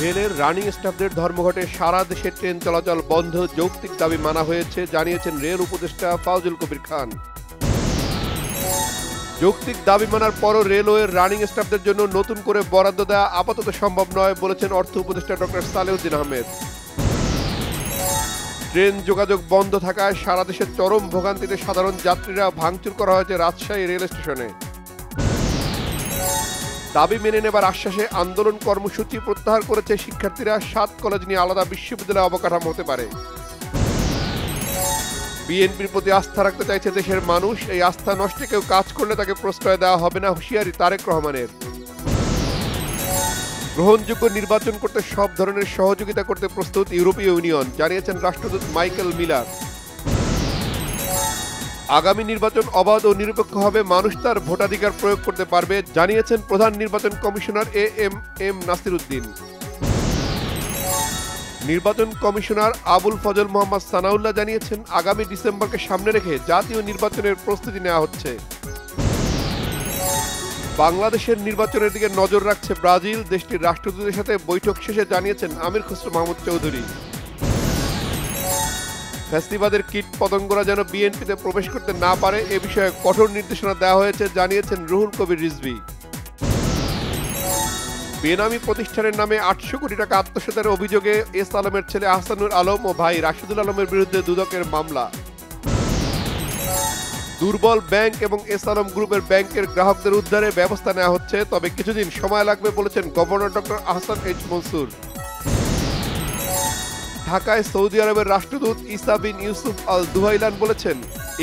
রেলের রানিং স্টাফদের ধর্মঘটে সারা দেশে ট্রেন চলাচল বন্ধ, যৌক্তিক দাবি মানা হয়েছে জানিয়েছেন রেল উপদেষ্টা ফাউজুল কবির খান। যৌক্তিক দাবি মানার পরও রেলওয়ের রানিং স্টাফদের জন্য নতুন করে বরাদ্দ দেওয়া আপাতত সম্ভব নয় বলেছেন অর্থ উপদেষ্টা ডক্টর সালেউদ্দিন আহমেদ। ট্রেন যোগাযোগ বন্ধ থাকায় সারা দেশের চরম ভোগান্তিতে সাধারণ যাত্রীরা ভাঙচুর করা হয়েছে রাজশাহী রেল স্টেশনে। দাবি মেনে নেবার আশ্বাসে আন্দোলন কর্মসূচি প্রত্যাহার করেছে শিক্ষার্থীরা। 7 কলেজ নিয়ে আলাদা বিশ্ববিদ্যালয় অবকাঠামো হতে পারে। বিএনপির প্রতি আস্থা রাখতে চাইছে দেশের মানুষ, এই আস্থা নষ্টে কেউ কাজ করলে তাকে প্রশ্রয় দেওয়া হবে না, হুঁশিয়ারি তারেক রহমানের। গ্রহণযোগ্য নির্বাচন করতে সব ধরনের সহযোগিতা করতে প্রস্তুত ইউরোপীয় ইউনিয়ন, জানিয়েছেন রাষ্ট্রদূত মাইকেল মিলার। আগামী নির্বাচন অবাধ ও নিরপেক্ষ হবে, মানুষ তার ভোটাধিকার প্রয়োগ করতে পারবে, জানিয়েছেন প্রধান নির্বাচন কমিশনার এএম নাসির উদ্দিন। নির্বাচন কমিশনার আবুল ফজল মোহাম্মদ সানাউল্লাহ জানিয়েছেন আগামী ডিসেম্বরকে সামনে রেখে জাতীয় নির্বাচনের প্রস্তুতি নেওয়া হচ্ছে। বাংলাদেশের নির্বাচনের দিকে নজর রাখছে ব্রাজিল, দেশটির রাষ্ট্রদূতের সাথে বৈঠক শেষে জানিয়েছেন আমির খসরু মাহমুদ চৌধুরী। ফ্যাসিবাদের কীট পতঙ্গরা যেন বিএনপিতে প্রবেশ করতে না পারে এ বিষয়ে কঠোর নির্দেশনা দেওয়া হয়েছে, জানিয়েছেন রুহুল কবির রিজভী। বেনামি প্রতিষ্ঠানের নামে 800 কোটি টাকা আত্মসাতের অভিযোগে এস আলমের ছেলে আহসানুর আলম ও ভাই রাশিদুল আলমের বিরুদ্ধে দুদকের মামলা। দুর্বল ব্যাংক এবং এস আলম গ্রুপের ব্যাংকের গ্রাহকদের উদ্ধারে ব্যবস্থা নেওয়া হচ্ছে, তবে কিছুদিন সময় লাগবে বলেছেন governor doctor Ahsan H Mansur. ঢাকায় সৌদি আরবের রাষ্ট্রদূত ইসা বিন ইউসুফ আল দুহাইলান বলেছেন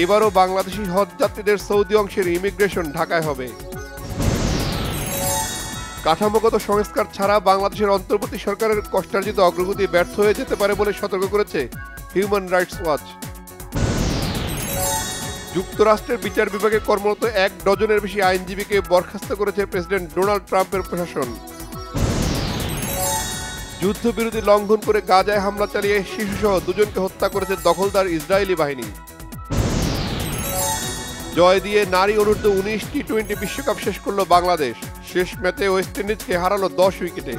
এবারও বাংলাদেশি হজ যাত্রীদের সৌদি অংশের ইমিগ্রেশন ঢাকায় হবে। কাঠামোগত সংস্কার ছাড়া বাংলাদেশের অন্তর্বর্তী সরকারের কষ্টার্জিত অগ্রগতি ব্যর্থ হয়ে যেতে পারে বলে সতর্ক করেছে হিউম্যান রাইটস ওয়াচ। যুক্তরাষ্ট্রের বিচার বিভাগে কর্মরত 1 ডজনের বেশি আইনজীবীকে বরখাস্ত করেছে প্রেসিডেন্ট ডোনাল্ড ট্রাম্পের প্রশাসন। যুদ্ধবিরতি লঙ্ঘন করে গাজায় হামলা চালিয়ে শিশুসহ 2 জনকে হত্যা করেছে দখলদার ইসরায়েলি বাহিনী। জয় দিয়ে নারী অনূর্ধ্ব 19 টি-20 বিশ্বকাপ শেষ করল বাংলাদেশ। শেষ ম্যাচে ওয়েস্ট ইন্ডিজকে হারালো 10 উইকেটে।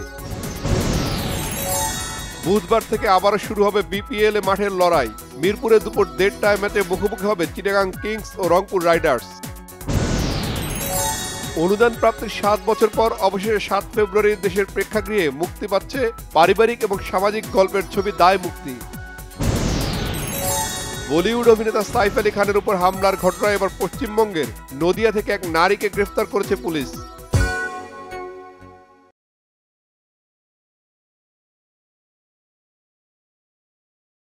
বুধবার থেকে আবারও শুরু হবে বিপিএল এ মাঠের লড়াই। মিরপুরে দুপুর 1:30টায় ম্যাচে মুখোমুখি হবে চিটাগাং কিংস ও রংপুর রাইডার্স। অনুদান প্রাপ্তির 7 বছর পর অবশেষে 7 ফেব্রুয়ারি দেশের প্রেক্ষাগৃহে মুক্তি পাচ্ছে পারিবারিক এবং সামাজিক গল্পের ছবি দায় মুক্তি। বলিউড অভিনেতা সাইফ আলী খানের উপর হামলার ঘটনায় এবার পশ্চিমবঙ্গের নদিয়া থেকে এক নারীকে গ্রেফতার করেছে পুলিশ।